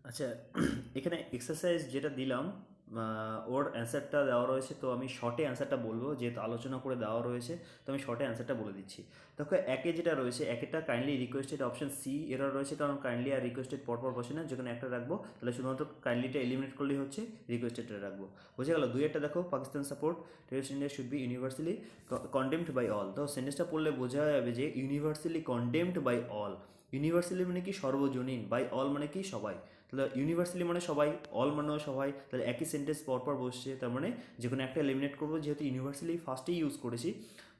আচ্ছা, এখানে এক্সারসাইজ যেটা দিলাম ওর অ্যান্সারটা দেওয়া রয়েছে, তো আমি শর্টে অ্যান্সারটা বলবো, যেহেতু আলোচনা করে দেওয়া রয়েছে তো আমি শর্টে অ্যান্সারটা বলে দিচ্ছি। দেখো, একে যেটা রয়েছে, একেটা kindly requested option C error রয়েছে, কারণ কাইন্ডলি আর রিকোয়েস্টেড পরপর বসে না, যেখানে একটা রাখবো তাহলে শুধুমাত্র কাইন্ডলিটা এলিমিনেট করলেই হচ্ছে, রিকোয়েস্টেডটা রাখবো। বুঝে গেল? দুই একটা দেখো, Pakistan support terrorist India should be universally condemned by all. তো সেন্টেন্সটা পড়লে বোঝা যাবে যে universally condemned by all. Universally মানে কি? সর্বজনীন। বাই অল মানে কি? সবাই। তাহলে ইউনিভার্সালি মানে সবাই, অল মানেও সবাই, তাহলে একই সেন্টেন্স পরপর বসছে, তার মানে যে কোনো একটা এলিমিনেট করবো, যেহেতু ইউনিভার্সালি ফার্স্টেই ইউজ করেছি,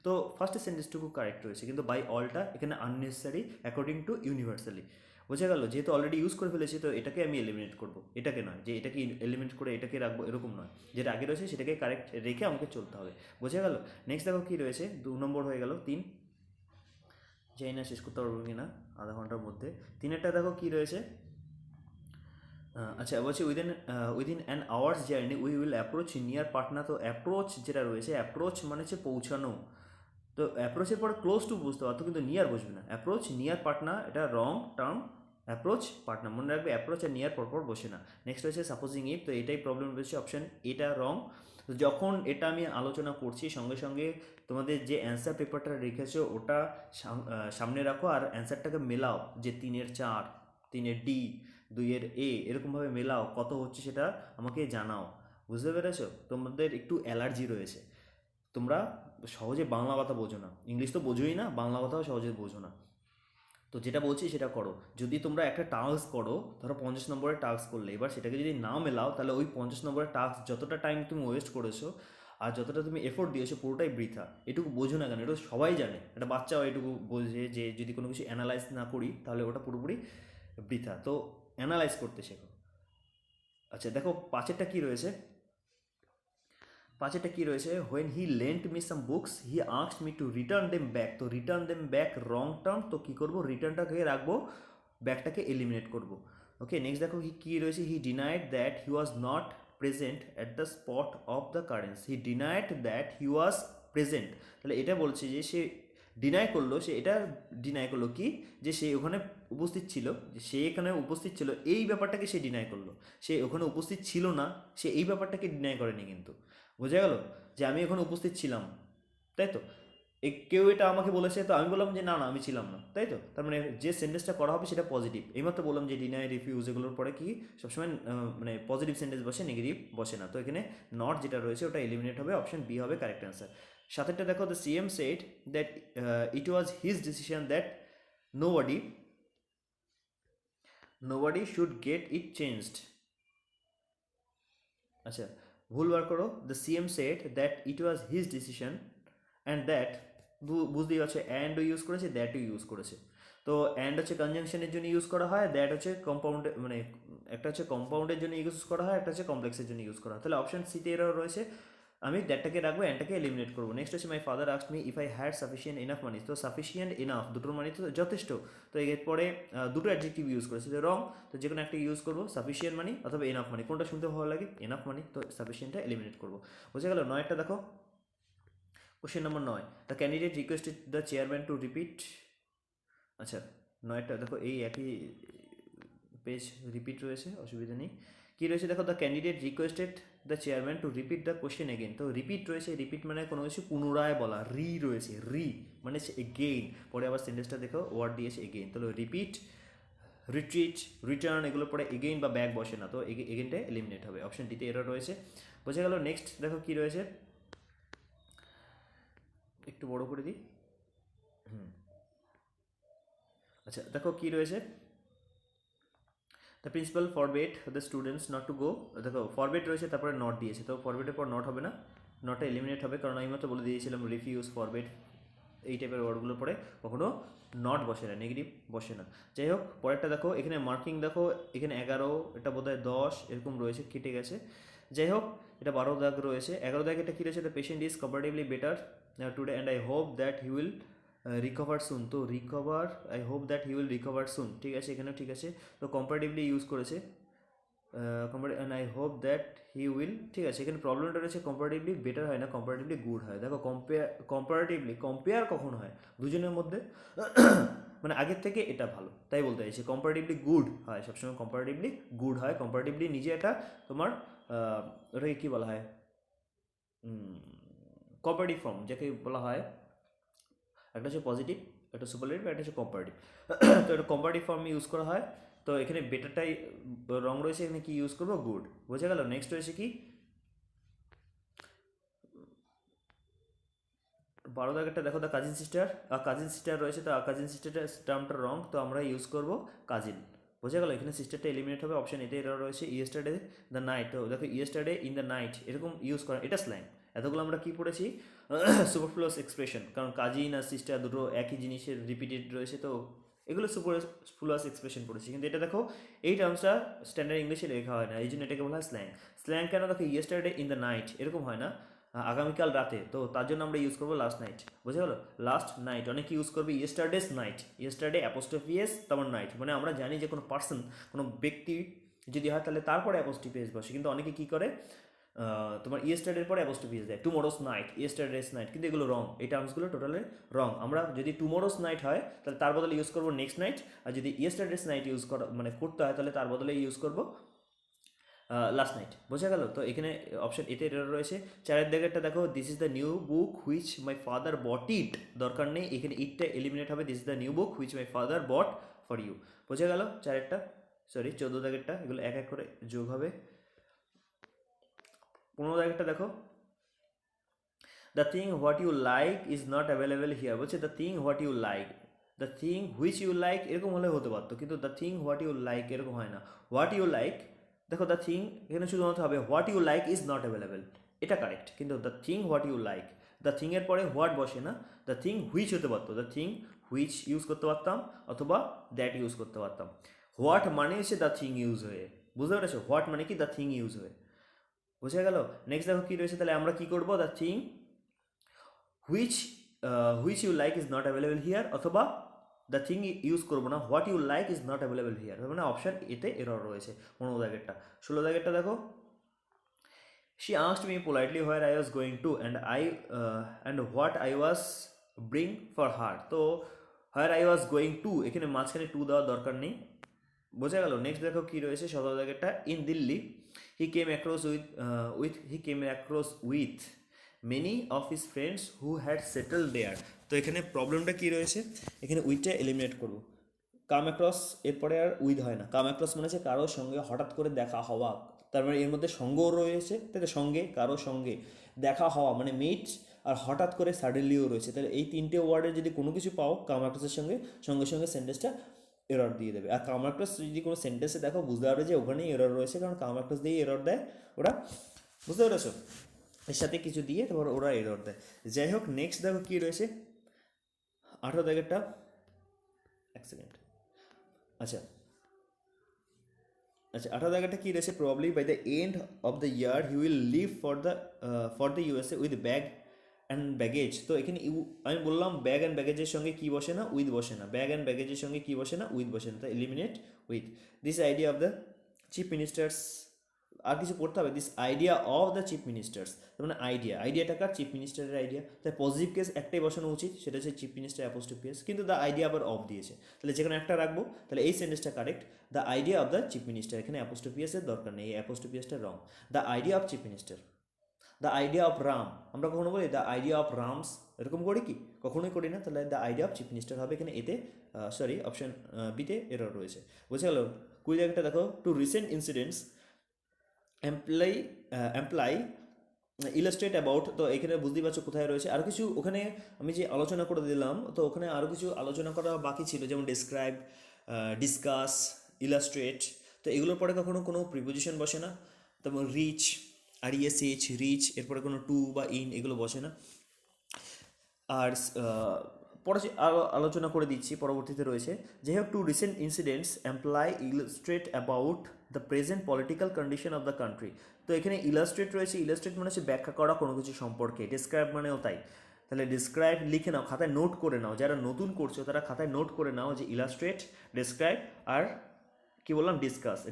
তো ফার্স্টের সেন্টেন্সটুকু কারেক্ট রয়েছে, কিন্তু বাই অলটা এখানে আননেসেসারি অ্যাকর্ডিং টু ইউনিভার্সালি। বোঝা গেল? যেহেতু অলরেডি ইউজ করে ফেলেছি, তো এটাকে আমি এলিমিনেট করবো, এটাকে নয় যে এটাকে এলিমিনেট করে এটাকে রাখবো, এরকম নয়। যেটা আগে রয়েছে সেটাকে কারেক্ট রেখে আমাকে চলতে হবে। বোঝা গেল? নেক্সট দেখো কী রয়েছে, 2 নম্বর হয়ে গেল। 3, জানি না শেষ করতে পারবো কি না আধা ঘন্টার মধ্যে। 3-এরটা দেখো কী রয়েছে। আচ্ছা, বলছি within an hours journey we will approach near Patna. তো অ্যাপ্রোচ যেটা রয়েছে, অ্যাপ্রোচ মানে হচ্ছে পৌঁছানো, তো অ্যাপ্রোচের পরে ক্লোজ টু বুঝতে পারতো, কিন্তু নিয়ার বুঝবে না। অ্যাপ্রোচ নিয়ার পাটনা এটা রং টার্ম। অ্যাপ্রোচ পাটনা মনে রাখবে, অ্যাপ্রোচ আর নিয়ার পরপর বসে না। নেক্সট হচ্ছে সাপোজিং ইফ, তো এটাই প্রবলেম রয়েছে, অপশন এটা রং। তো যখন এটা আমি আলোচনা করছি, সঙ্গে সঙ্গে তোমাদের যে অ্যান্সার পেপারটা রেখেছো ওটা সামনে রাখো, আর অ্যান্সারটাকে মেলাও, যে 3-এর 4, 3-এর D, 2-এর A, এরকমভাবে মেলাও, কত হচ্ছে সেটা আমাকে জানাও। বুঝতে পেরেছো? তোমাদের একটু অ্যালার্জি রয়েছে, তোমরা সহজে বাংলা কথা বোঝো না, ইংলিশ তো বোঝোই না, বাংলা কথাও সহজে বোঝো না। তো যেটা বলছি সেটা করো। যদি তোমরা একটা টাস্ক করো, ধরো 50 নম্বরের টাস্ক করলে, এবার সেটাকে যদি না মেলাও, তাহলে ওই 50 নম্বরের টাস্ক যতটা টাইম তুমি ওয়েস্ট করেছো আর যতটা তুমি এফোর্ট দিয়েছো, পুরোটাই বৃথা। এটুকু বোঝো না কেন? এটা সবাই জানে, একটা বাচ্চাও এটুকু বোঝে যে যদি কোনো কিছু অ্যানালাইজ না করি তাহলে ওটা পুরোপুরি বৃথা। তো অ্যানালাইজ করতে শেখো। আচ্ছা দেখো, 5-এরটা কী রয়েছে। 5-এরটা কী রয়েছে, when he lent me some books he asked me to return them back. তো রিটার্ন দেম ব্যাক রং টার্ম, তো কী করবো, রিটার্নটাকে রাখবো, ব্যাকটাকে এলিমিনেট করবো। ওকে, নেক্সট দেখো কী রয়েছে, he denied that he was not present at the spot of the occurrence. He denied that he was present, তাহলে এটা বলছে যে সে ডিনাই করলো, সে এটা ডিনাই করলো কি, যে সে ওখানে উপস্থিত ছিল, যে সে এখানে উপস্থিত ছিল, এই ব্যাপারটাকে সে ডিনাই করলো। সে ওখানে উপস্থিত ছিল না, সে এই ব্যাপারটাকে ডিনাই করেনি কিন্তু। বোঝা গেল? যে আমি ওখানে উপস্থিত ছিলাম, তাই তো, কেউ এটা আমাকে বলেছে, তো আমি বললাম যে না না আমি ছিলাম না, তাই তো। তার মানে যে সেন্টেন্সটা করা হবে সেটা পজিটিভ। এইমাত্র বললাম যে ডিনাই, রিফিউজ এগুলোর পরে কি সবসময় মানে পজিটিভ সেন্টেন্স বসে, নেগেটিভ বসে না। তো এখানে নট যেটা রয়েছে ওটা এলিমিনেট হবে, অপশন বি হবে কারেক্ট অ্যান্সার। সাথেরটা দেখো, the CM said that it was his decision that nobody nobody should get it changed. আচ্ছা, ভুল বার করো, the CM said that it was his decision and that, বুঝতেই পারছো, অ্যান্ডও ইউজ করেছে, দ্যাটও use করেছে। তো অ্যান্ড হচ্ছে কনজাংশনের জন্য ইউজ করা হয়, দ্যাট হচ্ছে কম্পাউন্ডে, মানে একটা হচ্ছে কম্পাউন্ডের জন্য ইউজ করা হয়, একটা হচ্ছে কমপ্লেক্সের জন্য ইউজ করা হয়। তাহলে অপশন সিতে এরও রয়েছে, আমি দ্যাটটাকে রাখবো, অ্যান্ডটাকে এলিমিনেট করবো। নেক্সট হচ্ছে my father asked me if I had sufficient enough মানি। তো সাফিসিয়েন্ট ইনাফ দুটোর মানে তো যথেষ্ট। তো এরপরে দুটো অ্যাডজেক্টিভ ইউজ করেছে, তো রং। তো যে কোনো একটা ইউজ করবো, সাফিসিয়েন্ট মানি অথবা এনাফ মানি, কোনটা শুনতে ভালো লাগে, এনাফ মানি, তো সাফিসিয়েন্টটা এলিমিনেট করবো। বুঝে গেল? 9-টা দেখো, question number 9, the candidate requested the chairman to repeat. আচ্ছা, 9-টা দেখো, এই একই পেজ রিপিট রয়েছে, অসুবিধা নেই। কী রয়েছে দেখো, the candidate requested the chairman to repeat the question again. তো রিপিট রয়েছে, রিপিট মানে কোনো কিছু পুনরায় বলা, রয়েছে, মানে এগেইন, পরে আবার সেন্টেন্সটা দেখো ওয়ার্ড দিয়েছে এগেইন। তাহলে রিপিট, রিট্রিট, রিটার্ন এগুলো পরে এগেইন বা ব্যাক বসে না, তো এগেইনটা এলিমিনেট হবে, অপশন ডিতে এরর রয়েছে। বোঝা গেল? নেক্সট দেখো কী রয়েছে, একটু বড় করে দিই। আচ্ছা দেখো কী রয়েছে, the principal forbade the students not to go. দেখো ফরবেড রয়েছে, তারপরে নট দিয়েছে, তো ফরবেডের পর নট হবে না, নটটা এলিমিনেট হবে, কারণ আমি মাত্র বলে দিয়েছিলাম রিফিউজ, ফরবেড এই টাইপের ওয়ার্ডগুলোর পরে কখনো নট বসে না, নেগেটিভ বসে না। যাই হোক, পরেরটা দেখো, এখানে মার্কিং দেখো, এখানে 11, এটা বোধহয় 10 এরকম রয়েছে, কেটে গেছে। যাই হোক, এটা 12 দাগ রয়েছে। 11 দাগ এটা কী রয়েছে, the patient is comparatively better today and I hope that he will recover soon. তো recover, I hope that he will recover soon, ঠিক আছে, এখানেও ঠিক আছে। তো কম্পারেটিভলি ইউজ করেছে, and I hope that he will, ঠিক আছে। এখানে প্রবলেমটা রয়েছে, কম্পারেটিভলি বেটার হয় না, কম্পারেটিভলি গুড হয়। দেখো কম্পেয়ার, কম্পারেটিভলি কম্পেয়ার কখন হয় দুজনের মধ্যে, মানে আগের থেকে এটা ভালো, তাই বলতে চাইছি কম্পারেটিভলি গুড হয়, সবসময় কম্পারেটিভলি গুড হয়। কম্পারেটিভলি নিজে একটা তোমার ওটাকে কী বলা হয়, কম্পারেটিভ ফর্ম যাকে বলা হয়, একটা হচ্ছে পজিটিভ, একটা সুপারলেটিভ, একটা হচ্ছে কম্পারেটিভ। তো এটা কম্পারেটিভ ফর্ম ইউজ করা হয়। তো এখানে বেটারটাই রং রয়েছে, এখানে কি ইউজ করবো, গুড। বোঝা গেল। নেক্সট রয়েছে কি 12 দাগেরটা দেখো, the cousin sister, cousin sister রয়েছে, তো কাজিন সিস্টারটা টার্মটা রং, তো আমরা ইউজ করব কাজিন। বোঝা গেল। এখানে সিস্টারটা এলিমিনেট হবে, অপশন এতে এরর রয়েছে। ইয়েস্টারডে দ্য নাইট, তো দেখো ইয়েস্টারডে ইন দ্য নাইট এরকম ইউজ করা, এটা স্ল্যাং। এতগুলো আমরা কি পড়েছি, সুপারফ্লুয়াস এক্সপ্রেশন, কারণ কাজিন আর সিস্টার দুটো একই জিনিসের রিপিটেড রয়েছে, তো এগুলো সুপারফ্লুয়াস এক্সপ্রেশন পড়েছি। কিন্তু এটা দেখো এই টার্মসটা স্ট্যান্ডার্ড ইংলিশে লেখা হয় না, এই জন্য এটাকে বলা হয় স্ল্যাং। স্ল্যাং কেন, দেখো ইয়েস্টারডে ইন দ্য নাইট এরকম হয় না, আগামীকাল রাতে, তো তার জন্য আমরা ইউজ করবো লাস্ট নাইট। বুঝে গেলো, লাস্ট নাইট। অনেকে ইউজ করবে ইয়েস্টারডেস নাইট, ইয়েস্টারডে অ্যাপোস্ট্রফি এস তারপর নাইট, মানে আমরা জানি যে কোনো পার্সন, কোনো ব্যক্তি যদি হয় তাহলে তারপরে অ্যাপোস্ট্রফি এস বসে, কিন্তু অনেকে কী করে তোমার ইয়েস্টারডের পরে অ্যাপোস্ট্রফি এস দেয়, টুমোরোস নাইট, ইয়েস্টারডেস নাইট, কিন্তু এগুলো রং, এই টার্মসগুলো টোটালি রং। আমরা যদি টুমোরোস নাইট হয় তাহলে তার বদলে ইউজ করবো নেক্সট নাইট, আর যদি ইয়েস্টারডেস নাইট ইউজ করা মানে করতে হয় তাহলে তার বদলে ইউজ করবো লাস্ট নাইট। বোঝা গেল। তো এখানে অপশন এতে এরর রয়েছে। 4 দাগেরটা দেখো, this is the new book which my father bought it, দরকার নেই, এখানে ইটটা এলিমিনেট হবে, this is the new book which my father bought for you. বোঝা গেল 4 সরি 14 দাগেরটা, এগুলো এক এক করে যোগ হবে। 15 দাগেরটা দেখো, the thing what you like is not available here, বলছে the thing what you like, the thing which you like এরকম হলে হতে পারতো, কিন্তু the thing what you like এরকম হয় না। হোয়াট ইউ লাইক, দেখো দ্য থিং এখানে শুধুমাত্র হবে what you like is not available, এটা কারেক্ট, কিন্তু the thing what you like, the থিংয়ের পরে হোয়াট বসে না, দ্য থিং হুইচ হতে পারতো, দ্য থিং হুইচ ইউজ করতে পারতাম, অথবা দ্যাট ইউজ করতে পারতাম। হোয়াট মানে হচ্ছে দ্য থিং ইউজ হয়ে, বুঝতে পেরেছো, হোয়াট মানে কি দ্য থিং ইউজ হয়ে। বুঝে গেল। নেক্সট দেখো কী রয়েছে, তাহলে আমরা কী করবো, the thing which which you like is not available here, অথবা দ্য থিং ইউজ করবো না, what you like is not available here, মানে অপশান এতে এরর রয়েছে। 15 দাগেরটা। 16 দাগেরটা দেখো, she asked me politely where I was going to and what I was bring for her, তো where I was going to এখানে মাঝখানে টু দেওয়ার দরকার নেই। বোঝা গেল। নেক্সট দেখো কী রয়েছে 17 দাগেরটা, in Delhi he came across with many of his friends who had settle there, তো এখানে প্রবলেমটা কী রয়েছে, এখানে উইথটা এলিমিনেট করবো। কাম অ্যাক্রস এরপরে আর উইথ হয় না, কাম অ্যাক্রস মানে হচ্ছে কারোর সঙ্গে হঠাৎ করে দেখা হওয়া, তার মানে এর মধ্যে সঙ্গও রয়েছে, তাই তো, সঙ্গে কারোর সঙ্গে দেখা হওয়া মানে মিট, আর হঠাৎ করে সাডেনলিও রয়েছে, তাহলে এই তিনটে ওয়ার্ডে যদি কোনো কিছু পাও কাম অ্যাক্রসের সঙ্গে, সঙ্গে সঙ্গে সেন্টেন্সটা এরর দিয়ে দেবে। আর কাম অ্যাক্রস যদি কোনো সেন্টেন্সে দেখো বুঝতে পারবে যে ওখানেই এরর রয়েছে, কারণ কাম অ্যাক্রস দিয়েই এরর দেয় ওরা, বুঝতে পেরেছো, এর সাথে কিছু দিয়ে তারপর ওরা এরর দেয়। যাই হোক, নেক্সট দেখো কী রয়েছে 18 দাগেরটা, এক সেকেন্ড, আচ্ছা 18 জায়গাটা কি রয়েছে, probably by the end of the year he will leave for the USA with bag and baggage, তো এখানে আমি বললাম ব্যাগ অ্যান্ড ব্যাগেজের সঙ্গে কি বসে না, উইথ বসে না, ব্যাগ অ্যান্ড ব্যাগেজের সঙ্গে কি বসে না, উইথ বসে না, তাই eliminate with. This idea of the chief ministers, আর কিছু পড়তে হবে, this idea of the chief ministers, তার মানে আইডিয়াটা কার, চিফ মিনিস্টারের আইডিয়া, তাই পজিটিভ কেস একটাই বসানো উচিত, সেটা হচ্ছে চিফ মিনিস্টার অ্যাপোস্ট্রফি এস, কিন্তু দ্য আইডিয়া আবার অফ দিয়েছে, তাহলে যেখানে একটা রাখবো, তাহলে এই সেন্টেন্সটা correct, the idea of the chief minister, এখানে অ্যাপোস্ট্রফি এসের দরকার নেই, এই অ্যাপোস্ট্রফি এসটা রং, the idea of chief minister. The idea of Ram, আমরা কখনো বলি দ্য আইডিয়া অফ রামস, এরকম করি কি, কখনোই করি না, তাহলে the idea of chief minister হবে, এখানে এতে সরি অপশন বিতে এরর রয়েছে। বুঝে গেল। 20 জায়গাটা দেখো, two recent incidents employ illustrate about, তো এখানে বুঝতেই পারছো কোথায় রয়েছে, আরও কিছু ওখানে আমি যে আলোচনা করে দিলাম, তো ওখানে আরও কিছু আলোচনা করা বাকি ছিল, যেমন ডিসক্রাইব, ডিসকাস, ইলাস্ট্রেট, তো এগুলোর পরে কখনো কোনো প্রিপোজিশন বসে না, তেমন রিচ, RESH রিচ, এরপরে কোনো টু বা ইন এগুলো বসে না। আর পরে আরও আলোচনা করে দিচ্ছি পরবর্তীতে রয়েছে, যাই হোক, two recent incidents employ illustrate about the present political condition of the country, তো এখানে ইলাস্ট্রেট রয়েছে, ইলাস্ট্রেট মানে হচ্ছে ব্যাখ্যা করা কোনো কিছু সম্পর্কে, ডিসক্রাইব মানেও তাই, তাহলে ডিসক্রাইব লিখে নাও, খাতায় নোট করে নাও, যারা নতুন করছো তারা খাতায় নোট করে নাও যে ইলাস্ট্রেট, ডিসক্রাইব, আর কি বললাম,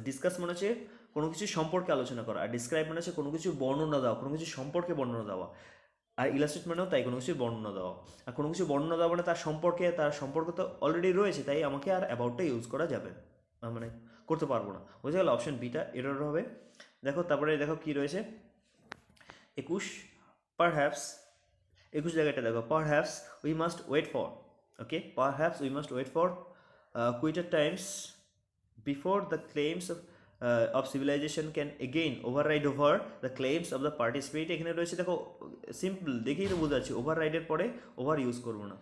ডিসকাস মানে হচ্ছে কোনো কিছু সম্পর্কে আলোচনা করা, আর ডিসক্রাইব মানে হচ্ছে কোনো কিছু বর্ণনা দেওয়া, কোনো কিছু সম্পর্কে বর্ণনা দেওয়া, আর ইলাস্ট্রেট মানেও তাই কোনো কিছু বর্ণনা দেওয়া। আর কোনো কিছু বর্ণনা দেওয়া মানে তার সম্পর্ক তো অলরেডি রয়েছে, তাই আমাকে আর অ্যাবাউটটা ইউজ করা যাবে না, মানে করতে পারবো না। বুঝে গেল, অপশন বিটা এরর হবে। দেখো তারপরে দেখো কি রয়েছে 21, পারহ্যাপস 21 জায়গাটা দেখো, perhaps we must wait for, okay, perhaps we must wait for quieter times before the claims of civilization can again override over the claims of the party spirit। এখানে রয়েছে দেখো সিম্পল দেখেই তো বোঝা যাচ্ছে, ওভাররাইডের পরে ওভার ইউজ করবো না।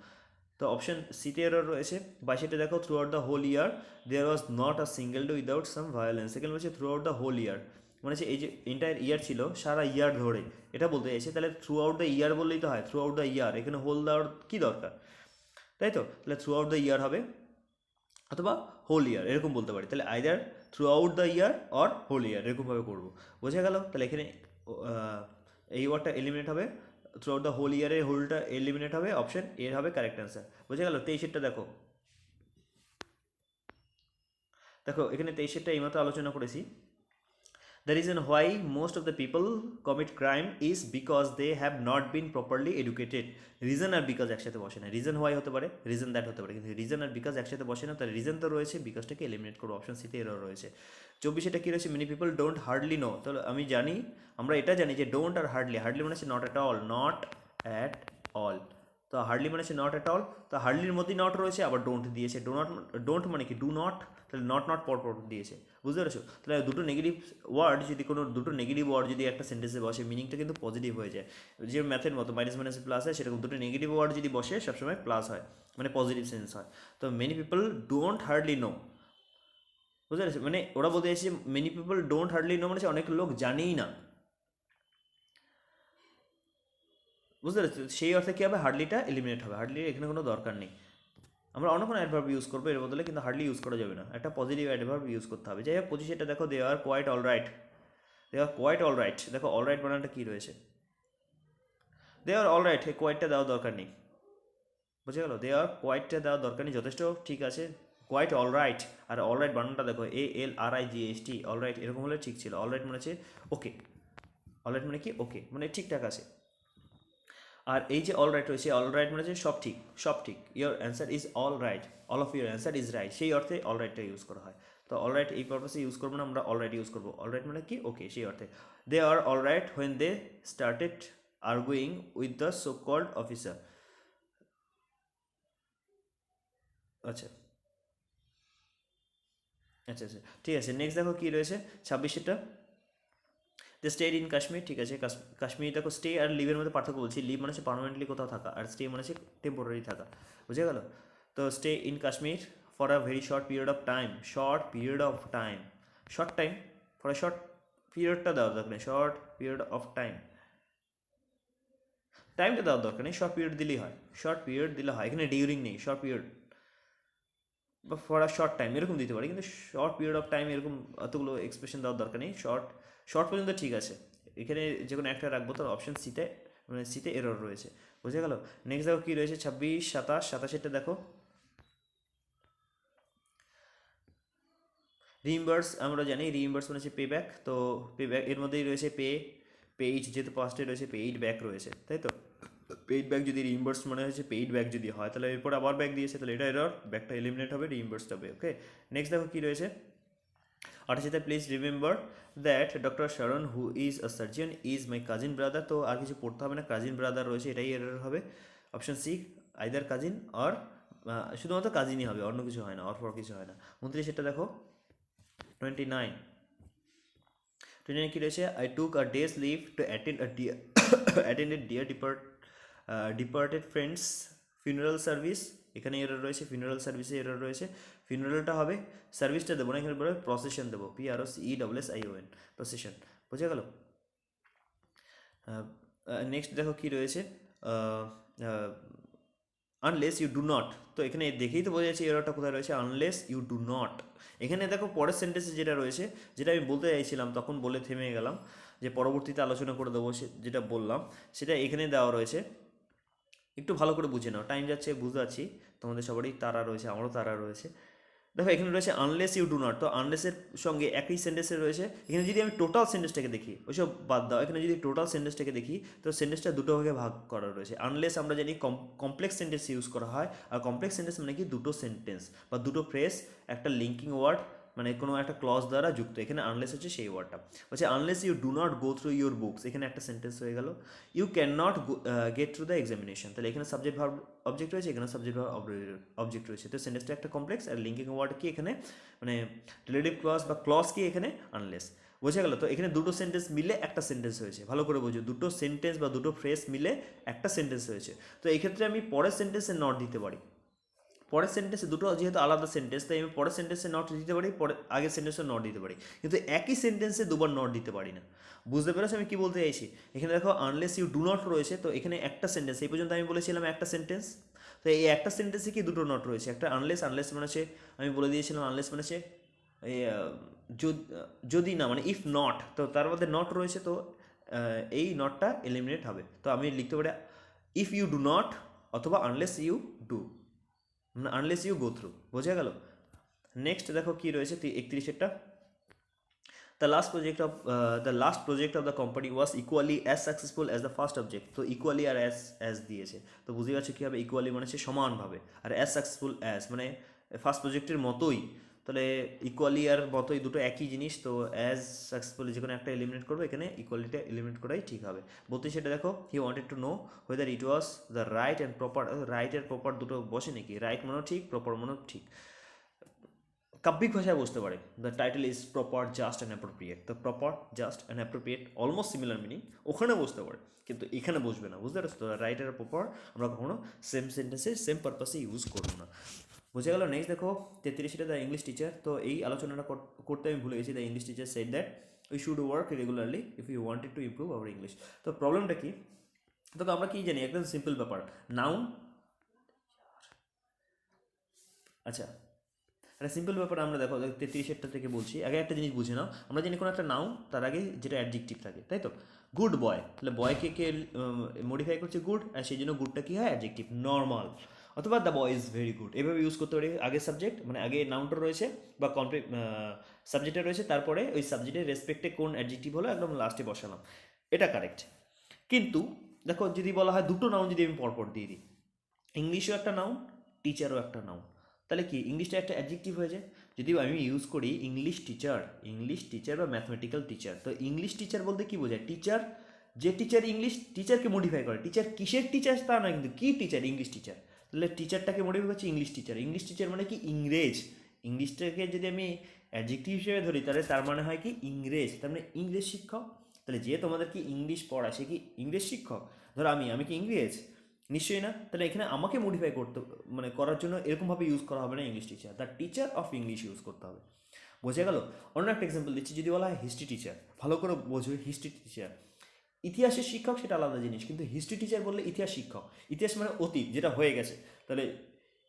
তো অপশন সিতে এরর রয়েছে। বা সেটা দেখো throughout the whole year there was not a single day without some violence. সেখানে বলছে throughout the whole year, মানে হচ্ছে এই যে এন্টায়ার ইয়ার ছিল সারা ইয়ার ধরে, এটা বলতে চাইছে। তাহলে থ্রু আউট দ্য ইয়ার বললেই তো হয়, থ্রু আউট দ্য ইয়ার, এখানে হোল দেওয়ার কী দরকার, তাই তো? তাহলে থ্রু আউট দ্য ইয়ার হবে, অথবা হোল ইয়ার এরকম বলতে পারি। তাহলে either throughout the year or whole year এরকমভাবে করবো। বোঝা গেল? তাহলে এখানে এই ওয়ার্ডটা এলিমিনেট হবে, থ্রু আউট দ্য হোল ইয়ারের হোলটা এলিমিনেট হবে, অপশন এর হবে কারেক্ট অ্যান্সার। বোঝা গেল? 23-এরটা দেখো, দেখো এখানে 23-এরটা এইমাত্র আলোচনা করেছি। The reason why most of the people commit crime is because they have not been properly educated। Reason আর বিকজ একসাথে বসে না, রিজন হোয়াই হতে পারে, রিজন দ্যাট হতে পারে, কিন্তু রিজন আর বিকজ একসাথে বসে না। তার রিজন তো রয়েছে, বিকজটাকে এলিমিনেট করবো, অপশন সিতে এরর রয়েছে। 24-এটা কী রয়েছে, many people don't hardly know. তাহলে আমি জানি, আমরা এটা জানি যে ডোন্ট আর হার্ডলি, হার্ডলি মানে হচ্ছে not at all, not at all. তো হার্ডলি মানে হচ্ছে নট অ্যাট অল, তো হার্ডলির মধ্যেই নট রয়েছে, আবার ডোন্ট দিয়েছে। ডোন্ট মানে কি, ডু নট, তাহলে নট নট পর দিয়েছে। বুঝতে পেরেছো? তাহলে দুটো নেগেটিভ ওয়ার্ড যদি দুটো নেগেটিভ ওয়ার্ড যদি একটা সেন্টেন্সে বসে, মিনিংটা কিন্তু পজিটিভ হয়ে যায়। যে ম্যাথের মতো মাইনাস মাইনাস প্লাস হয়, সেরকম দুটো নেগেটিভ ওয়ার্ড যদি বসে সবসময় প্লাস হয়, মানে পজিটিভ সেন্স হয়। তো many people don't hardly know, বুঝতে পেরেছো? মানে ওরা বলতে চাইছে many people don't hardly know মানে অনেক লোক জানেই না। বুঝতে পেরেছো? সেই অর্থে কী হবে, হার্ডলিটা এলিমিনেট হবে, হার্ডলি এখানে কোনো দরকার নেই। আমরা অন্য কোনো অ্যাডভার্ব ইউজ করবো এর বদলে, কিন্তু হার্ডলি ইউজ করা যাবে না, একটা পজিটিভ অ্যাডভার্ব ইউজ করতে হবে। যাই হোক 25-এটা দেখো, they are quite all right, they are quite all right. দেখো অল রাইট বানানটা কী রয়েছে, দে আর অল রাইট, এই কোয়াইটটা দেওয়ার দরকার নেই। বুঝে গেল? দে আর কোয়াইটটা দেওয়ার দরকার নেই, যথেষ্ট ঠিক আছে। কোয়াইট অল রাইট, আর অল রাইট বানানটা দেখো ALRIGHT, অল রাইট এরকম হলে ঠিক ছিল। অল রাইট মানে হচ্ছে ওকে, অল রাইট মানে কি ওকে, মানে ঠিকঠাক আছে। আর এই যে অল রাইট রয়েছে, অল রাইট মানে হচ্ছে সব ঠিক, সব ঠিক। Your answer is all right, all of your answer is right, সেই অর্থে অল রাইটটা ইউজ করা হয়। তো অল রাইট এই পারপাসে ইউজ করবো না, আমরা অল রাইট ইউজ করবো। অল রাইট মানে কি ওকে, সেই অর্থে। They are all right when they started arguing with the so called officer. আচ্ছা আচ্ছা আচ্ছা, ঠিক আছে। নেক্সট দেখো কী রয়েছে 26-এটা, দ্য স্টেড ইন কাশ্মীর। ঠিক আছে, কাশ্মীর দেখো, স্টে আর লিভের মধ্যে পার্থক্য বলছি। লিভ মানে হচ্ছে পার্মানেন্টলি কোথাও থাকা, আর স্টে মানে হচ্ছে টেম্পোরারি থাকা। বুঝে গেল? তো stay in Kashmir for a very short period of time, short period of time, short time, for a short পিরিয়ডটা দেওয়া দরকার নেই, শর্ট পিরিয়ড অফ টাইম, টাইমটা দেওয়ার দরকার নেই, শর্ট পিরিয়ড দিলেই হয়, শর্ট পিরিয়ড দিলে হয়। এখানে ডিউরিং নেই, শর্ট পিরিয়ড বা ফর আ শর্ট টাইম এরকম দিতে পারি, কিন্তু শর্ট পিরিয়ড অফ টাইম এরকম অতগুলো এক্সপ্রেশন দেওয়ার দরকার নেই। শর্ট শর্ট পর্যন্ত ঠিক আছে, এখানে যে কোনো একটা রাখবো। তো অপশন সিতে, মানে সিতে এরর রয়েছে। বুঝে গেল? নেক্সট দেখো কী রয়েছে 26, 27, 27-এটা দেখো, রিইম্বার্স। আমরা জানি রিইম্বার্স মানে হচ্ছে পে ব্যাক, তো পে ব্যাক এর মধ্যেই রয়েছে পেইড, যেহেতু পাস্টে রয়েছে পেইড ব্যাক রয়েছে, তাই তো? পেইড ব্যাক যদি রিইম্বার্স মানে হচ্ছে পেইড ব্যাক যদি হয়, তাহলে এরপর আবার ব্যাক দিয়েছে, তাহলে এটা এরর, ব্যাকটা এলিমিনেট হবে, রিইম্বার্সড হবে। ওকে, নেক্সট দেখো কী রয়েছে 28-তে, প্লিজ রিমেম্বার দ্যাট ডক্টর শরণ who is a surgeon is my cousin brother. তো আর কিছু পড়তে হবে না, কাজিন ব্রাদার রয়েছে, এটাই এরর হবে। Option C, either cousin or, শুধুমাত্র কাজিনই হবে, অন্য কিছু হয় না, অর ফর কিছু হয় না। 29-এটা দেখো 29, 29 কী রয়েছে, I took a days leave to attend a dear attended dear departed friends funeral service. এখানে এরর রয়েছে, ফিউনারাল সার্ভিসে এরর রয়েছে, ফিউনারালটা হবে, সার্ভিসটা দেবো না, এখানে বলে প্রসেশন দেবো, PROCESSION, প্রসেশন। বুঝে গেল? নেক্সট দেখো কী রয়েছে, আনলেস ইউ ডু নট। তো এখানে দেখেই তো বোঝা যাচ্ছে এররটা কোথায় রয়েছে, আনলেস ইউ ডু নট। এখানে দেখো পরের সেন্টেন্সে যেটা রয়েছে, যেটা আমি বলতে চাইছিলাম তখন বলে থেমে গেলাম, যে পরবর্তীতে আলোচনা করে দেবো, যেটা বললাম সেটা এখানে দেওয়া রয়েছে। একটু ভালো করে বুঝে নাও, টাইম যাচ্ছে বুঝতে পারছি, তোমাদের সবারই তারা রয়েছে, আমারও তারা রয়েছে। দেখো এখানে রয়েছে আনলেস ইউ ডু নট, তো আনলেসের সঙ্গে একই সেন্টেন্সে রয়েছে। এখানে যদি আমি টোটাল সেন্টেন্সটাকে দেখি, ওইসব বাদ দাও, এখানে যদি টোটাল সেন্টেন্সটাকে দেখি তো সেন্টেন্সটা দুটো ভাগে ভাগ করা রয়েছে। আনলেস আমরা জানি কমপ্লেক্স সেন্টেন্স ইউজ করা হয়, আর কমপ্লেক্স সেন্টেন্স মানে কি দুটো সেন্টেন্স বা দুটো ফ্রেজ একটা লিঙ্কিং ওয়ার্ড মানে কোনো একটা ক্লজ দ্বারা যুক্ত। এখানে আনলেস হচ্ছে সেই ওয়ার্ডটা। বলছে unless you do not go through your books, এখানে একটা সেন্টেন্স হয়ে গেল। You can not get through the examination, তাহলে এখানে সাবজেক্ট ভার্ব অবজেক্ট রয়েছে, এখানে সাবজেক্ট ভার্ব অবজেক্ট রয়েছে। তো সেন্টেন্সটা একটা কমপ্লেক্স, আর লিঙ্কিং ওয়ার্ড কি এখানে মানে রিলেটিভ ক্লজ বা ক্লজ কি এখানে আনলেস। বোঝা গেল? তো এখানে দুটো সেন্টেন্স মিলে একটা সেন্টেন্স হয়েছে, ভালো করে বোঝো, দুটো সেন্টেন্স বা দুটো ফ্রেজ মিলে একটা সেন্টেন্স হয়েছে। তো এই ক্ষেত্রে আমি পরের সেন্টেন্সে নট দিতে পারি, পরের সেন্টেন্সে দুটো যেহেতু আলাদা সেন্টেন্স, তাই আমি পরের সেন্টেন্সে নট দিতে পারি, পরে আগের সেন্টেন্সে নট দিতে পারি, কিন্তু একই সেন্টেন্সে দুবার নট দিতে পারি না। বুঝতে পেরেছো আমি কি বলতে চাইছি? এখানে দেখো আনলেস ইউ ডু নট রয়েছে, তো এখানে একটা সেন্টেন্স, এই পর্যন্ত আমি বলেছিলাম একটা সেন্টেন্স, তো এই একটা সেন্টেন্সে কি দুটো নট রয়েছে, একটা আনলেস, আনলেস মানে হচ্ছে আমি বলে দিয়েছিলাম আনলেস মানে হচ্ছে এই যদি না মানে ইফ নট, তো তার মধ্যে নট রয়েছে, তো এই নটটা এলিমিনেট হবে। তো আমি লিখতে পারি ইফ ইউ ডু নট অথবা unless you do, unless you go through. বোঝা গেল? নেক্সট দেখো কি রয়েছে 31টা, the last project of the company was equally as successful as the first object, তো ইকুয়ালি আর অ্যাজ দিয়েছে, তো বুঝতে পারছো কী হবে? ইকুয়ালি মানে হচ্ছে সমানভাবে, আর অ্যাজ সাকসেসফুল অ্যাজ মানে ফার্স্ট প্রজেক্টের মতোই, তাহলে ইকুয়ালি আর মতোই দুটো একই জিনিস, তো অ্যাজ সাকসেসফুলি যে কোনো একটা এলিমিনেট করবো, এখানে ইকুয়ালিটা এলিমিনেট করাই ঠিক হবে। বলতে সেটা দেখো he wanted to know whether it was the right and proper, right এর প্রপার দুটো বসে নাকি? রাইট মানেও ঠিক, প্রপার মানেও ঠিক, কাব্যিক ভাষায় বুঝতে পারে। The title is proper just and appropriate, তো proper just and appropriate almost similar meaning, ওখানে বুঝতে পারে কিন্তু এখানে বুঝবে না। বুঝতে পারছো? তো রাইট আর প্রপার আমরা কখনো সেম সেন্টেন্সে সেম পারপাসে ইউজ করবো না। বুঝে গেল? নেক্সট দেখো 33টা দ্য ইংলিশ টিচার, তো এই আলোচনাটা করতে আমি ভুলে গেছি। The English teacher said that we should work regularly if you wanted to improve our English. তো প্রবলেমটা কি? তো আমরা কি জানি একদম সিম্পল ব্যাপার, নাউন, আচ্ছা একটা সিম্পল ব্যাপার আমরা দেখো 33টা থেকে বলছি। আগে একটা জিনিস বুঝে নাও, আমরা জানি কোনো একটা নাউন তার আগে যেটা অ্যাডজেক্টিভ থাকে, তাই তো? গুড বয়, তাহলে বয়কে কে মডিফাই করছে? গুড, আর সেই জন্য গুডটা কী হয়? অ্যাডজেক্টিভ। নর্মাল অথবা the boy is very good, এভাবে ইউজ করতে পারি। আগে সাবজেক্ট মানে আগে নাউনটা রয়েছে বা কমপ্লিট সাবজেক্টটা রয়েছে, তারপরে ওই সাবজেক্টের রেসপেক্টে কোন অ্যাডজেক্টিভ হলো একদম লাস্টে বসালাম, এটা কারেক্ট। কিন্তু দেখো যদি বলা হয় দুটো নাউন যদি আমি পরপর দিয়ে দিই, ইংলিশও একটা নাউন, টিচারও একটা নাউন, তাহলে কি ইংলিশটা একটা অ্যাডজেক্টিভ হয়ে যায়। যদি আমি ইউজ করি ইংলিশ টিচার বা ম্যাথমেটিক্যাল টিচার, তো ইংলিশ টিচার বলতে কি বোঝায়? টিচার, যে টিচার ইংলিশ টিচারকে মডিফাই করে। টিচার কিসের টিচার তা না, কিন্তু কি টিচার? English teacher. তাহলে টিচারটাকে মডিফাই করছে ইংলিশ টিচার। ইংলিশ টিচার মানে কি? ইংরেজ। ইংলিশটাকে যদি আমি অ্যাডজেক্টিভ হিসেবে ধরি তাহলে তার মানে হয় কি? ইংরেজ, তার মানে ইংরেজ শিক্ষক। তাহলে যে তোমাদেরকে ইংলিশ পড়ায় সে কি ইংরেজ শিক্ষক? ধরো আমি কি ইংরেজ? নিশ্চয়ই না। তাহলে এখানে আমাকে মডিফাই করতে মানে করার জন্য এরকমভাবে ইউজ করা হবে না English teacher, the teacher of English use করতে হবে। বোঝা গেল? অন্য একটা এক্সাম্পল দিচ্ছি, যদি বলা হয় হিস্ট্রি টিচার, ভালো করে বোঝো, হিস্ট্রি টিচার ইতিহাসের শিক্ষক সেটা আলাদা জিনিস, কিন্তু হিস্ট্রি টিচার বললে ইতিহাস শিক্ষক। ইতিহাস মানে অতীত, যেটা হয়ে গেছে। তাহলে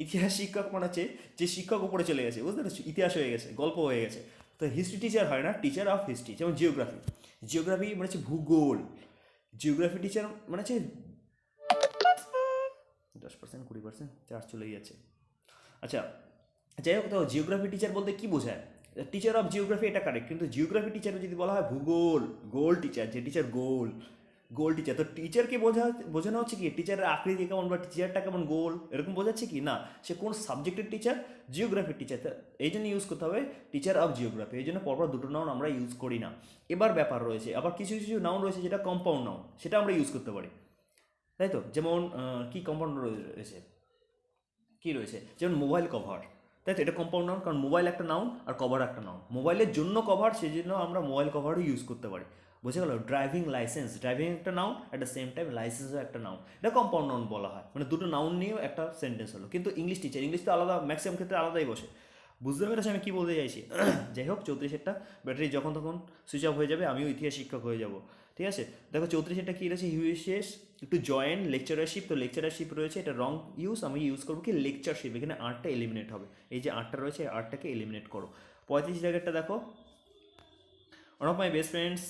ইতিহাস শিক্ষক মানে হচ্ছে যে শিক্ষক উপরে চলে গেছে, বুঝতে পারছো? ইতিহাস হয়ে গেছে, গল্প হয়ে গেছে। তো হিস্ট্রি টিচার হয় না, টিচার অফ হিস্ট্রি। যেমন জিওগ্রাফি মানে হচ্ছে ভূগোল। জিওগ্রাফি টিচার মানে হচ্ছে 10%, 20% চার্জ চলে যাচ্ছে। আচ্ছা যাই হোক, তো জিওগ্রাফি টিচার বলতে কি বোঝায়? টিচার অফ জিওগ্রাফি এটা কারেক্ট, কিন্তু জিওগ্রাফি টিচার যদি বলা হয় ভূগোল, গোল টিচার, যে টিচার গোল টিচার, তো টিচারকে বোঝানো হচ্ছে কি টিচারের আকৃতি কেমন বা টিচারটা কেমন গোল, এরকম বোঝাচ্ছে কি? না, সে কোন সাবজেক্টের টিচার? জিওগ্রাফির টিচার। এই জন্য ইউজ করতে হবে টিচার অফ জিওগ্রাফি। এই জন্য পরপর দুটো নাউন আমরা ইউজ করি না। এবার ব্যাপার রয়েছে আবার কিছু কিছু নাউন রয়েছে যেটা কম্পাউন্ড নাউন, সেটা আমরা ইউজ করতে পারি, তাই তো? যেমন কি কম্পাউন্ড রয়েছে, কি রয়েছে? যেমন মোবাইল কভার, তাই তো? এটা কম্পাউন্ড নাউন, কারণ মোবাইল একটা নাউন আর কভার একটা নাউন। মোবাইলের জন্য কভার, সেই জন্য আমরা মোবাইল কভারও ইউজ করতে পারি। বুঝে গেল? ড্রাইভিং লাইসেন্স, ড্রাইভিং একটা noun, at the same time লাইসেন্সও একটা নাউন, এটা কম্পাউন্ড নাউন বলা হয়। মানে দুটো নাউন নিয়েও একটা সেন্টেন্স হলো। কিন্তু ইংলিশ টিচার, ইংলিশ তো আলাদা, ম্যাক্সিমাম ক্ষেত্রে আলাদাই বসে। বুঝতে পেরেছি আমি কী বলতে চাইছি? যাই হোক 34টা ব্যাটারি যখন তখন সুইচ অফ হয়ে যাবে, আমিও ইতিহাস শিক্ষক হয়ে যাব, ঠিক আছে? দেখো 34টা কী রয়েছে? হিউইশেষ একটু জয়েন লেকচারারশিপ, তো লেকচারারশিপ রয়েছে, এটা রং ইউজ। আমি ইউজ করবো কি লেকচারশিপ, এখানে আর্টটা এলিমিনেট হবে। এই যে আর্টটা রয়েছে আর্টটাকে এলিমিনেট করো। 35 জায়গাটা দেখো, one of my best friends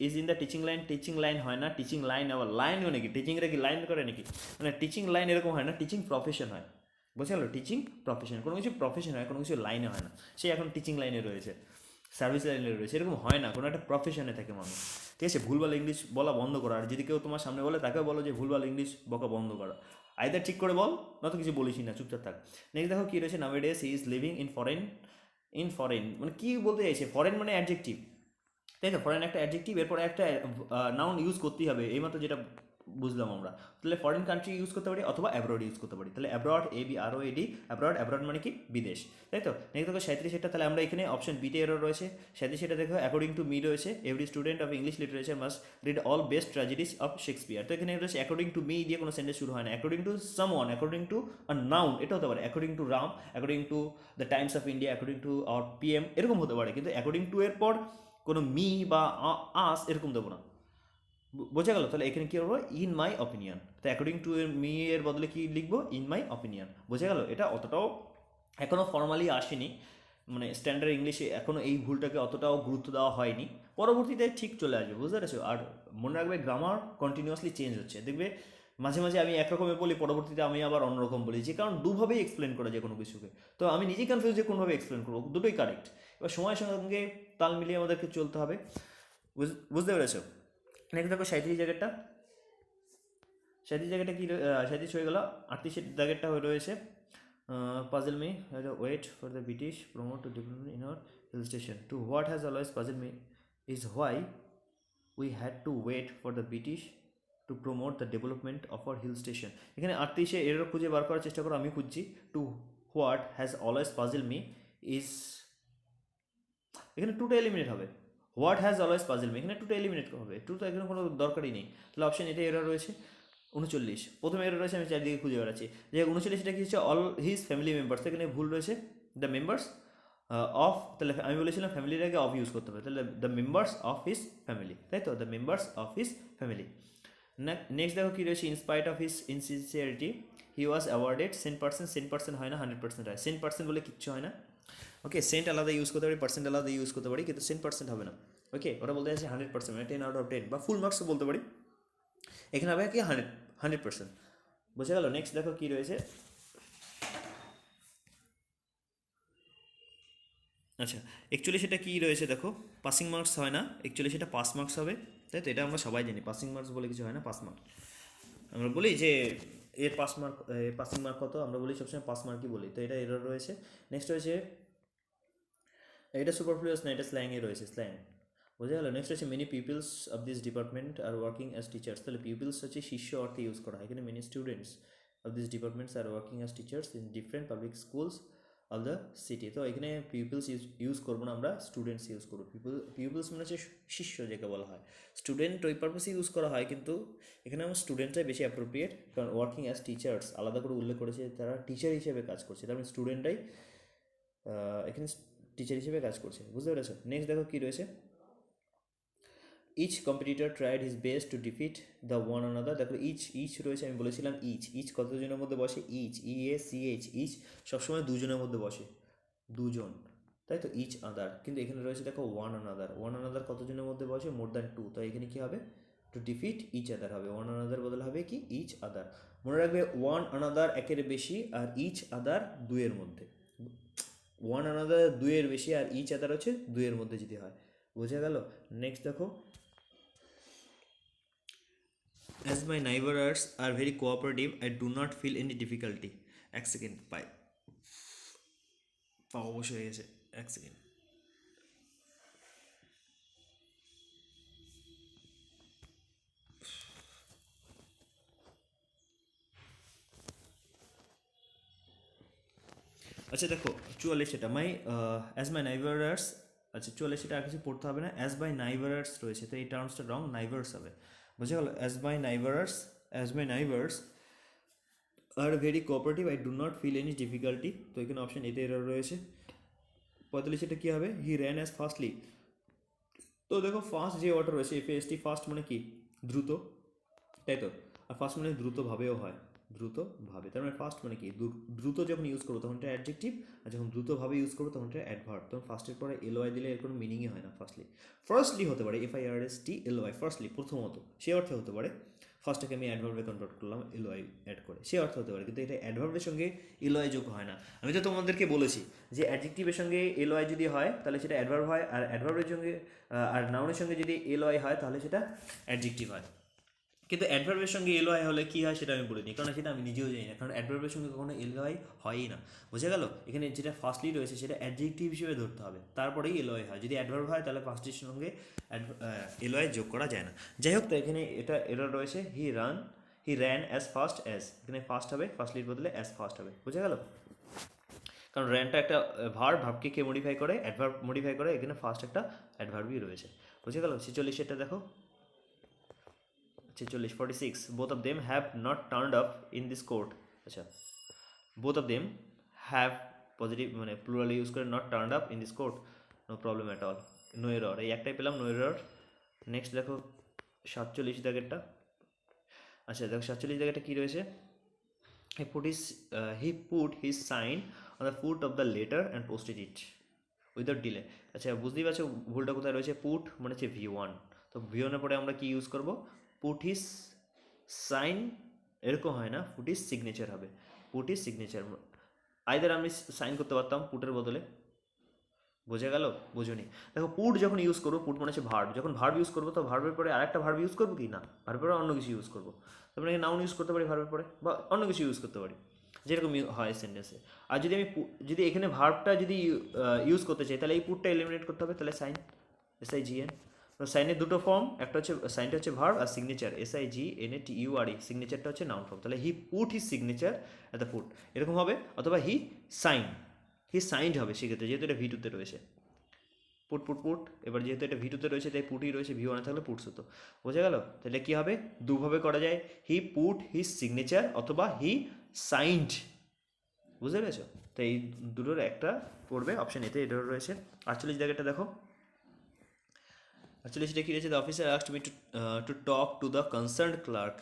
is in the teaching line. Teaching line হয় না, টিচিং লাইন আবার লাইনও নাকি? টিচিংরা কি লাইন করে নাকি? মানে টিচিং লাইন এরকম হয় না, টিচিং প্রফেশন হয়। বোঝা গেল? টিচিং প্রফেশন, কোনো কিছু প্রফেশন হয়, কোনো কিছু লাইনে হয় না। সে এখন টিচিং লাইনে রয়েছে, সার্ভিস লাইনে রয়েছে, এরকম হয় না, কোনো একটা প্রফেশনে থাকে মানুষ। ঠিক আছে, ভুলভাল ইংলিশ বলা বন্ধ করো। আর যদি কেউ তোমার সামনে বলে তাকেও বলো যে ভুলভাল ইংলিশ বকা বন্ধ করো, আইদার ঠিক করে বল, নয়তো কিছু বলিসই না, চুপচাপ থাক। নেক্সট দেখো কী রয়েছে, nowadays he is living in foreign মানে কী বলতে চাইছে? ফরেন মানে অ্যাডজেক্টিভ, তাই তো? ফরেন একটা অ্যাডজেক্টিভ, এরপরে একটা নাউন ইউজ করতেই হবে, এইমাত্র যেটা বুঝলাম আমরা। তাহলে ফরেন কান্ট্রি ইউজ করতে পারি অথবা অ্যাব্রড ইউজ করতে পারি। তাহলে অ্যাব্রড, ABROAD, অ্যাব্রড মানে কি? বিদেশ, তাই তো? নেক্সট দেখো 37টা, তাহলে আমরা এখানে অপশন বিতে এরর রয়েছে। 37টা দেখো অ্যাকর্ডিং টু মি রয়েছে, every student of English literature must read all best ট্র্যাজেডিস of Shakespeare. তো এখানে রয়েছে অ্যাকর্ডিং টু মি দিয়ে কোনো সেন্টেন্স শুরু হয় না। According to someone, according to a noun, এটা হতে পারে according to Ram, according to the Times of India, according to our PM, এরকম হতে পারে। কিন্তু অ্যাকর্ডিং টু এর পর কোনো মি বা আস এরকম দেবো না। বোঝা গেল? তাহলে এখানে কী করবো? In my opinion. তো অ্যাকর্ডিং টু এর মি এর বদলে কি লিখবো? In my opinion. বোঝা গেল? এটা অতটাও এখনও ফর্মালি আসেনি, মানে স্ট্যান্ডার্ড ইংলিশে এখনও এই ভুলটাকে অতটাও গুরুত্ব দেওয়া হয়নি, পরবর্তীতে ঠিক চলে আসবে, বুঝতে পেরেছো? আর মনে রাখবে গ্রামার কন্টিনিউয়াসলি চেঞ্জ হচ্ছে, দেখবে মাঝে মাঝে আমি একরকমের বলি, পরবর্তীতে আমি আবার অন্যরকম বলি, যে কারণ দুভাবেই এক্সপ্লেন করা যায় কোনো কিছুকে। তো আমি নিজেই কনফিউজ যে কোনোভাবে এক্সপ্লেন করবো, দুটোই কারেক্ট। এবার সময়ের সঙ্গে তাল মিলিয়ে আমাদেরকে চলতে হবে, বুঝতে পেরেছো? নেক্সট দেখো 37 জায়গাটা কি 37 হয়ে গেল। 38 জায়গাটা রয়েছে puzzle me wait for the British promote to development in our hill station. To what has always puzzled me is why we had to wait for the British to promote the development of our hill station. এখানে 38 error খুঁজে বার করার চেষ্টা করো, আমি খুঁজছি। To what has always puzzle me is, এখানে টুটা eliminate হবে। What has always puzzle me, এখানে টুটা এলিমিনেট হবে, টু তো এখানে কোনো দরকারই নেই। তাহলে অপশন এটা এরর রয়েছে। 39 প্রথমে এরর রয়েছে, আমি চারিদিকে খুঁজে বেড়াচ্ছি যে 39টা কি হচ্ছে? অল হিজ ফ্যামিলি মেম্বার্স, এখানে ভুল রয়েছে, দ্য মেম্বার্স অফ, তাহলে আমি বলেছিলাম ফ্যামিলির আগে অফ ইউজ করতে হবে, তাহলে the members of his family, তাই তো? The members of his family. Next দেখো কী রয়েছে, in spite of his insincerity he was awarded 10% হয় না 100% হয়। 10% বলে কিচ্ছু হয় না, ওকে? সেন্ট আলাদা ইউজ করতে পারি, পার্সেন্ট আলাদা ইউজ করতে পারি, কিন্তু 10% হবে না, ওকে? ওটা বলতে চাইছে 100%, মানে 10/10 বা ফুল মার্কসও বলতে পারি। এখানে হবে কি 100%। বোঝা গেল? নেক্সট দেখো কী রয়েছে, আচ্ছা 41 এটা কী রয়েছে দেখো, পাসিং মার্কস হয় না, 41 এটা পাস মার্কস হবে, তাই তো? এটা আমরা সবাই জানি, পাসিং মার্কস বলে কিছু হয় না, পাস মার্ক। আমরা বলি যে এর পাস মার্ক, পাসিং মার্ক কত, আমরা বলি সবসময় পাস মার্কই বলি, তো এটা এরর রয়েছে। নেক্সট রয়েছে, এটা সুপারফ্লুয়াস না, এটা স্ল্যাংয়ে রয়েছে, স্ল্যাং। বোঝা গেল? নেক্সট হচ্ছে many peoples of this department are working as teachers. তাহলে পিপলস হচ্ছে শিষ্য অর্থে ইউজ করা হয়, এখানে many students of this departments are working as teachers in different public schools of the city. তো এখানে পিপলস ইউজ করবো না, আমরা স্টুডেন্টস ইউজ করবো। পিপলস মানে হচ্ছে শিষ্য, যাকে বলা হয়। স্টুডেন্ট ওই পারপাসে ইউজ করা হয়, কিন্তু এখানে আমার স্টুডেন্টটাই বেশি অ্যাপ্রোপ্রিয়েট, কারণ ওয়ার্কিং অ্যাজ টিচার্স আলাদা করে উল্লেখ করেছে, তারা টিচার হিসেবে কাজ করছে, তার মানে স্টুডেন্টরাই এখানে টিচার হিসেবে কাজ করছে, বুঝতে পেরেছো? নেক্সট দেখো কী রয়েছে, each competitor tried his best to defeat the one another. দেখো ইচ রয়েছে, আমি বলেছিলাম ইচ কতজনের মধ্যে বসে? EACH, ইচ সবসময় দুজনের মধ্যে বসে, দুজন, তাই তো? ইচ আদার, কিন্তু এখানে রয়েছে দেখো ওয়ান অনাদার কতজনের মধ্যে বসে? More than two. তো এখানে কী হবে? টু ডিফিট ইচ আদার হবে, ওয়ান অনাদার বদল হবে কি? Each other. মনে রাখবে ওয়ান অনাদার একের বেশি, আর ইচ আদার দুইয়ের মধ্যে। ওয়ান আনাদার দুইয়ের বেশি, আর ইচ আদার হচ্ছে দুইয়ের মধ্যে যদি হয়। বোঝা গেল? নেক্সট দেখো, as my neighbours are very cooperative I do not feel any difficulty. এক সেকেন্ড, পা অবশ্য হয়ে গেছে, এক সেকেন্ড। আচ্ছা দেখো 44 সেটা অ্যাজ মাই নাইবারার্স, আচ্ছা 44 সেটা আর কিছু পড়তে হবে না, অ্যাজ বাই নাইবারার্স রয়েছে, তো এই টার্মসটা রং, নাইবার্স হবে। বোঝা গেল? As my neighbours are very cooperative I do not feel any difficulty. তো এখানে অপশন এতে এরর রয়েছে। 45 এটা কী হবে? He ran as fastly. তো দেখো ফাস্ট যে ওয়ার্ডটা রয়েছে, FAST, ফাস্ট মানে কি? দ্রুত, তাই তো? আর ফাস্ট মানে দ্রুতভাবেও হয়, দ্রুতভাবে, তার মানে ফাস্ট মানে কি? দ্রুত যখন ইউজ করবো তখন এটা অ্যাডজেক্টিভ, আর যখন দ্রুতভাবে ইউজ করবো তখন এটা অ্যাডভার্ব। তখন ফার্স্টের পরে LY দিলে এর কোনো মিনিংই হয় না। ফার্স্টলি হতে পারে FIRSTLY, ফার্স্টলি প্রথমত, সে অর্থে হতে পারে। ফার্স্টটাকে আমি অ্যাডভার্বে কনভার্ট করলাম এলওয়াই অ্যাড করে, সে অর্থ হতে পারে, কিন্তু এটা অ্যাডভার্বের সঙ্গে এলওয়াই যোগ হয় না। আমি তো তোমাদেরকে বলেছি যে অ্যাডজেক্টিভের সঙ্গে এলওয়াই যদি হয় তাহলে সেটা অ্যাডভার্ব হয়, আর অ্যাডভার্বের সঙ্গে আর নাউনের সঙ্গে যদি এলওয়াই হয় তাহলে সেটা অ্যাডজেক্টিভ হয়। কিন্তু অ্যাডভার্বের সঙ্গে এলওয়াই হলে কী হয় সেটা আমি বলিনি, কারণ সেটা আমি নিজেও জানি না, কারণ অ্যাডভার্বের সঙ্গে কখনো এলওয়াই হয়ই না। বুঝে গেল? এখানে যেটা ফার্স্টলি রয়েছে সেটা অ্যাডজেক্টিভ হিসেবে ধরতে হবে, তারপরেই এলওয়াই হয়। যদি অ্যাডভার্ব হয় তাহলে ফার্স্টের সঙ্গে এলওয়াই যোগ করা যায় না। যাই হোক, তো এখানে এটা এরর রয়েছে, he ran as fast as, এখানে ফাস্ট হবে, ফার্স্টলির বদলে অ্যাজ ফাস্ট হবে। বুঝে গেল? কারণ র্যানটা একটা ভার্বকে কে মডিফাই করে, অ্যাডভার্ব মডিফাই করে, এখানে ফার্স্ট একটা অ্যাডভার্বই রয়েছে। বুঝে গেল? 46 এটা দেখো, 46 both of them have not turned up in this court. আচ্ছা, both of them have positive মানে প্লুরাল ইউজ করে not turned up in this court, no problem at all, no error, এই একটাই পেলাম, no error। নেক্সট দেখো 47 দাগেরটা। আচ্ছা দেখো 47 দাগেরটা কী রয়েছে, he put his sign on the foot of the letter and posted it without delay. আচ্ছা বুঝতেই পারছো ভুলটা কোথায় রয়েছে, পুট মানে হচ্ছে V1, তো V1-এর পরে আমরা কি ইউজ করব, পুট হিজ সাইন, এরকম হয় না, পুট হিজ সিগনেচার হবে, পুট হিজ সিগনেচার। আইদার আমি সাইন করতে পারতাম পুটের বদলে। বোঝা গেল? বোঝনি? দেখো পুট যখন ইউজ করবো, পুট মানে হচ্ছে ভার্ব, যখন ভার্ব ইউজ করবো তো ভার্বের পরে আরেকটা ভার্ব ইউজ করবো কি না, ভার্বের পরে অন্য কিছু ইউজ করবো, তারপরে নাউন ইউজ করতে পারি ভার্বের পরে, বা অন্য কিছু ইউজ করতে পারি, যেরকম হয় সেন্টেন্সে। আর যদি আমি যদি এখানে ভার্বটা যদি ইউজ করতে চাই তাহলে এই পুটটা এলিমিনেট করতে হবে, তাহলে সাইন, SIGN। সাইনের দুটো ফর্ম, একটা হচ্ছে সাইনটা হচ্ছে ভার্ব, আর সিগনেচার SIGNATURE, সিগনেচারটা হচ্ছে নাউন ফর্ম। তাহলে he put his signature at the foot, এরকম হবে, অথবা হি সাইন্ড হবে সেক্ষেত্রে, যেহেতু এটা V2-তে রয়েছে। পুট, এবার যেহেতু এটা V2-তে রয়েছে তাই পুটই রয়েছে, V1-এ থাকলে পুটস হতো। বোঝা গেল? তাহলে কী হবে, দুভাবে করা যায়, হি পুট হিজ সিগনেচার অথবা হি সাইন্ড। বুঝতে পেরেছো? তো এই দুটোর একটা পড়বে, অপশান এতে এটা রয়েছে। 48 জায়গাটা দেখো, 48টা কী রয়েছে, the officer asked me to talk to the concern clerk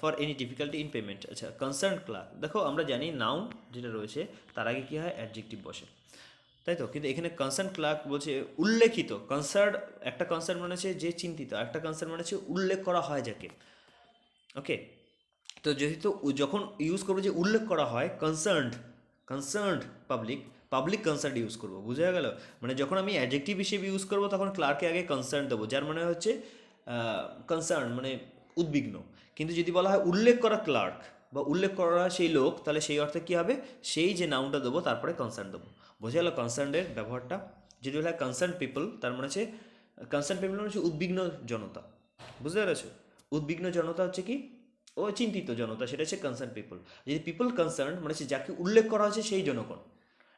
for any difficulty in payment. আচ্ছা, কনসার্ন ক্লার্ক, দেখো আমরা জানি নাউন যেটা রয়েছে তার আগে কী হয়, অ্যাডজেক্টিভ বসে, তাই তো? কিন্তু এখানে কনসার্ন ক্লার্ক বলছে উল্লেখিত, কনসার্ন একটা কনসার্ন মানে হচ্ছে যে চিন্তিত, একটা কনসার্ন মানে হচ্ছে উল্লেখ করা হয় যাকে। ওকে, তো যেহেতু যখন ইউজ করবো যে উল্লেখ করা হয়, কনসার্নড পাবলিক কনসার্ন ইউজ করবো। বুঝা গেল? মানে যখন আমি অ্যাডজেক্টিভ হিসেবে ইউজ করবো তখন ক্লার্কে আগে কনসার্ন দেবো, যার মানে হচ্ছে কনসার্ন মানে উদ্বিগ্ন। কিন্তু যদি বলা হয় উল্লেখ করা ক্লার্ক বা উল্লেখ করা সেই লোক, তাহলে সেই অর্থে কী হবে, সেই যে নাউনটা দেবো তারপরে কনসার্ন দেবো। বোঝা গেল কনসার্নের ব্যবহারটা? যদি বলা হয় কনসার্ন পিপল, তার মানে হচ্ছে কনসার্ন পিপল মানে হচ্ছে উদ্বিগ্ন জনতা। বুঝতে পেরেছো? উদ্বিগ্ন জনতা হচ্ছে কি, ও চিন্তিত জনতা, সেটা হচ্ছে কনসার্ন পিপল। যদি পিপল কনসার্ন মানে হচ্ছে যাকে উল্লেখ করা হচ্ছে সেই জনগণ,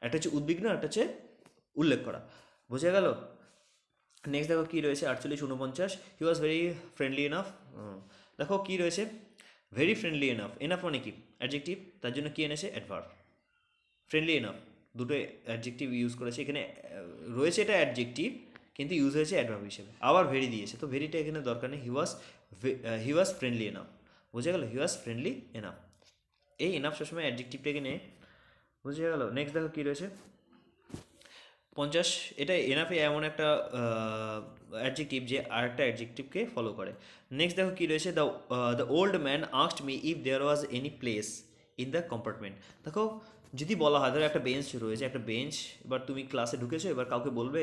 একটা হচ্ছে উদ্বিগ্ন, একটা হচ্ছে উল্লেখ করা। বোঝা গেল? নেক্সট দেখো কী রয়েছে, 48-49, হি ওয়াজ ভেরি ফ্রেন্ডলি এনাফ। দেখো কী রয়েছে, ভেরি ফ্রেন্ডলি এনাফ, এনাফ মানে কি, অ্যাডজেক্টিভ, তার জন্য কী এনেছে, অ্যাডভার্ব। ফ্রেন্ডলি এনাফ, দুটো অ্যাডজেক্টিভ ইউজ করেছে, এখানে রয়েছে এটা অ্যাডজেক্টিভ কিন্তু ইউজ হয়েছে অ্যাডভার্ব হিসেবে, আবার ভেরি দিয়েছে, তো ভেরিটা এখানে দরকার নেই, হি ওয়াজ ফ্রেন্ডলি এনাফ। বুঝে গেল? হি ওয়াজ ফ্রেন্ডলি এনাফ, এই এনাফ সবসময় অ্যাডজেক্টিভটাকে নেই। বুঝে গেল? নেক্সট দেখো কী রয়েছে, 50, এটা এনাফে এমন একটা অ্যাডজেক্টিভ যে আরেকটা অ্যাডজেক্টিভকে ফলো করে। নেক্সট দেখো কী রয়েছে, the old man asked me if there was any place in the compartment. দেখো যদি বলা হয়, ধরো একটা বেঞ্চ রয়েছে, একটা বেঞ্চ, এবার তুমি ক্লাসে ঢুকেছো, এবার কাউকে বলবে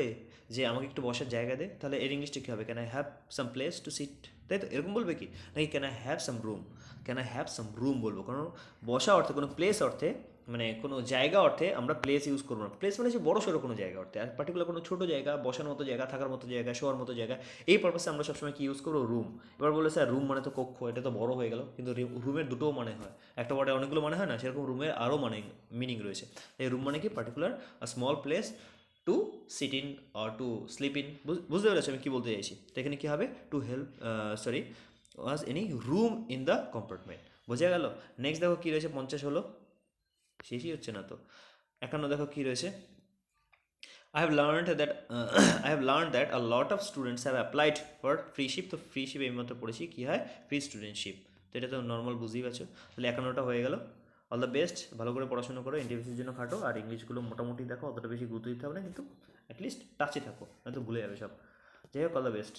যে আমাকে একটু বসার জায়গা দে, তাহলে এর ইংলিশটা কী হবে, can I have some place to sit, তাই তো? এরকম বলবে কি, নাকি can I have some room বলবো? কারণ বসা অর্থে, কোনো প্লেস অর্থে, মানে কোনো জায়গা অর্থে আমরা প্লেস ইউজ করবো না। প্লেস মানে হচ্ছে বড় সড়ো কোনো জায়গা অর্থে, আর পার্টিকুলার কোনো ছোটো জায়গা, বসার মতো জায়গা, থাকার মতো জায়গা, শোয়ার মতো জায়গা, এই পারপাসে আমরা সবসময় কি ইউজ করবো, রুম। এবার বলে স্যার রুম মানে তো কক্ষ, এটা তো বড় হয়ে গেল, কিন্তু রুমের দুটোও মানে হয়, একটা ওয়ার্ডে অনেকগুলো মানে হয় না, সেরকম রুমের আরও মানে মিনিং রয়েছে। এই রুম মানে কি, particular small place to sit in or to sleep in. বুঝতে পেরেছো আমি কী বলতে চাইছি? তো এখানে কী হবে, to help was any room in the compartment. বোঝা গেল? নেক্সট দেখো কী রয়েছে, 50 হলো, শেষই হচ্ছে না তো। 51 দেখো কী রয়েছে, I have learned that a lot of students have applied for ফ্রিশিপ। তো ফ্রিশিপ এইমাত্র পড়েছি কী হয়, ফ্রি স্টুডেন্টশিপ, তো এটা তো নর্মাল বুঝতেই পারছো। তাহলে 51টা হয়ে গেল। অল দ্য বেস্ট, ভালো করে পড়াশোনা করো, এনটিপিসির জন্য খাটো, আর ইংলিশগুলো মোটামুটি দেখো, অতটা বেশি গুরুত্ব দিতে হবে না, কিন্তু অ্যাটলিস্ট টাচে থাকো, নয়তো ভুলে যাবে সব। যাই হোক, অল দ্য বেস্ট।